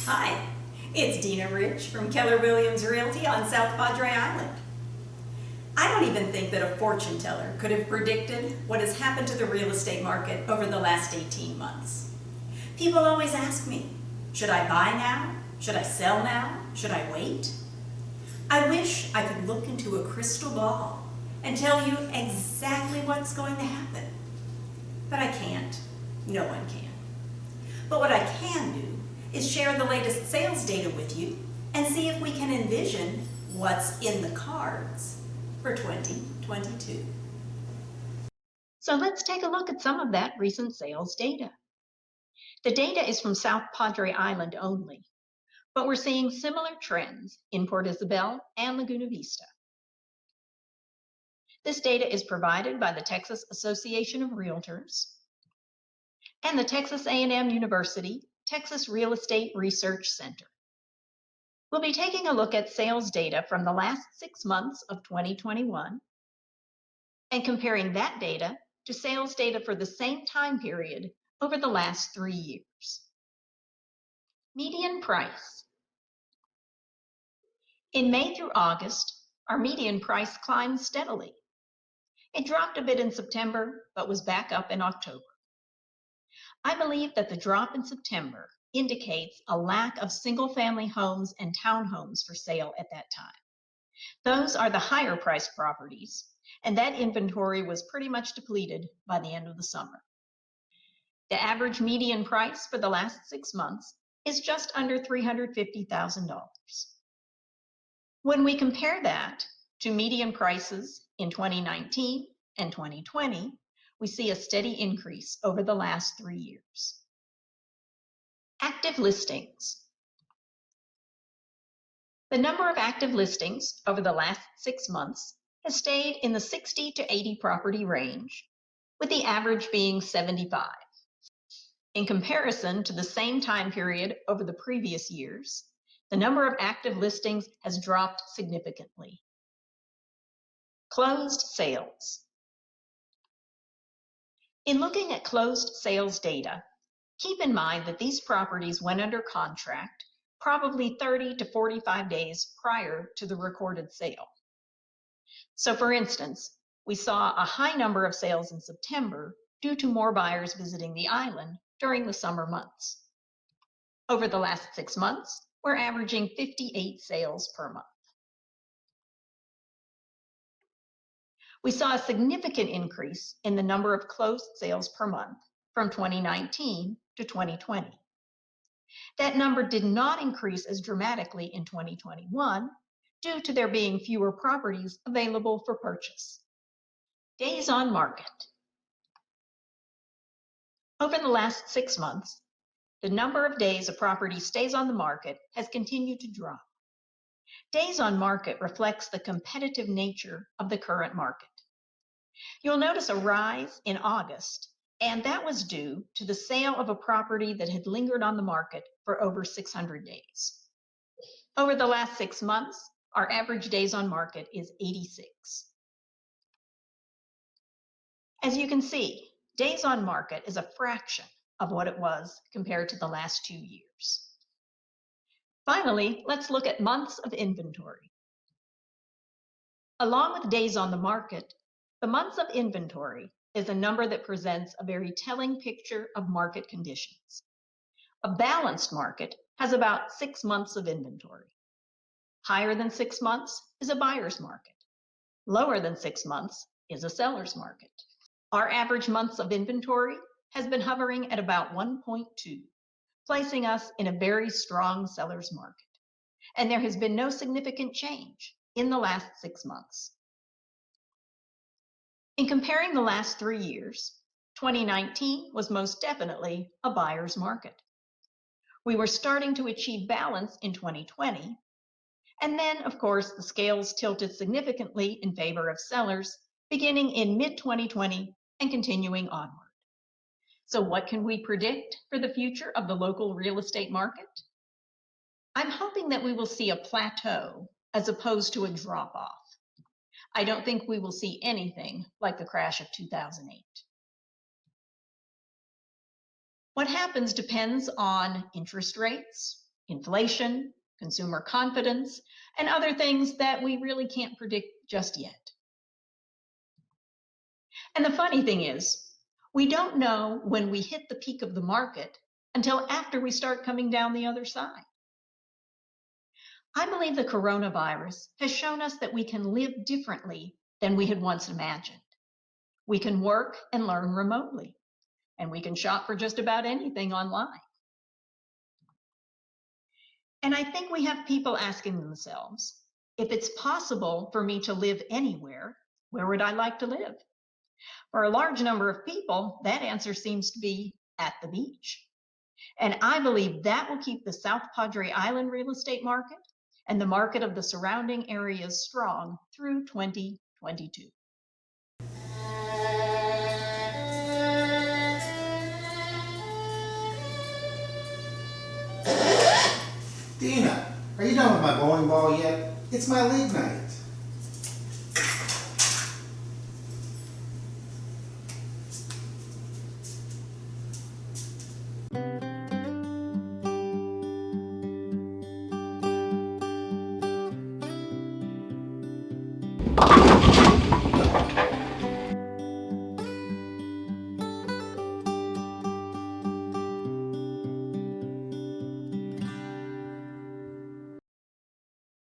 Hi, it's Dina Rich from Keller Williams Realty on South Padre Island. I don't even think that a fortune teller could have predicted what has happened to the real estate market over the last 18 months. People always ask me, should I buy now? Should I sell now? Should I wait? I wish I could look into a crystal ball and tell you exactly what's going to happen. But I can't. No one can. But what I can do is share the latest sales data with you and see if we can envision what's in the cards for 2022. So let's take a look at some of that recent sales data. The data is from South Padre Island only, but we're seeing similar trends in Port Isabel and Laguna Vista. This data is provided by the Texas Association of Realtors and the Texas A&M University Texas Real Estate Research Center. We'll be taking a look at sales data from the last 6 months of 2021 and comparing that data to sales data for the same time period over the last 3 years. Median price. In May through August, our median price climbed steadily. It dropped a bit in September, but was back up in October. I believe that the drop in September indicates a lack of single-family homes and townhomes for sale at that time. Those are the higher priced properties, and that inventory was pretty much depleted by the end of the summer. The average median price for the last 6 months is just under $350,000. When we compare that to median prices in 2019 and 2020, we see a steady increase over the last 3 years. Active listings. The number of active listings over the last 6 months has stayed in the 60 to 80 property range, with the average being 75. In comparison to the same time period over the previous years, the number of active listings has dropped significantly. Closed sales. In looking at closed sales data, keep in mind that these properties went under contract probably 30 to 45 days prior to the recorded sale. So for instance, we saw a high number of sales in September due to more buyers visiting the island during the summer months. Over the last 6 months, we're averaging 58 sales per month. We saw a significant increase in the number of closed sales per month from 2019 to 2020. That number did not increase as dramatically in 2021 due to there being fewer properties available for purchase. Days on market. Over the last 6 months, the number of days a property stays on the market has continued to drop. Days on market reflects the competitive nature of the current market. You'll notice a rise in August, and that was due to the sale of a property that had lingered on the market for over 600 days. Over the last 6 months, our average days on market is 86. As you can see, days on market is a fraction of what it was compared to the last 2 years. Finally, let's look at months of inventory. Along with days on the market, the months of inventory is a number that presents a very telling picture of market conditions. A balanced market has about 6 months of inventory. Higher than 6 months is a buyer's market. Lower than 6 months is a seller's market. Our average months of inventory has been hovering at about 1.2, placing us in a very strong seller's market. And there has been no significant change in the last 6 months. In comparing the last 3 years, 2019 was most definitely a buyer's market. We were starting to achieve balance in 2020, and then, of course, the scales tilted significantly in favor of sellers beginning in mid-2020 and continuing onward. So what can we predict for the future of the local real estate market? I'm hoping that we will see a plateau as opposed to a drop-off. I don't think we will see anything like the crash of 2008. What happens depends on interest rates, inflation, consumer confidence, and other things that we really can't predict just yet. And the funny thing is, we don't know when we hit the peak of the market until after we start coming down the other side. I believe the coronavirus has shown us that we can live differently than we had once imagined. We can work and learn remotely, and we can shop for just about anything online. And I think we have people asking themselves, if it's possible for me to live anywhere, where would I like to live? For a large number of people, that answer seems to be at the beach. And I believe that will keep the South Padre Island real estate market and the market of the surrounding areas strong through 2022. Dina, are you done with my bowling ball yet? It's my league night.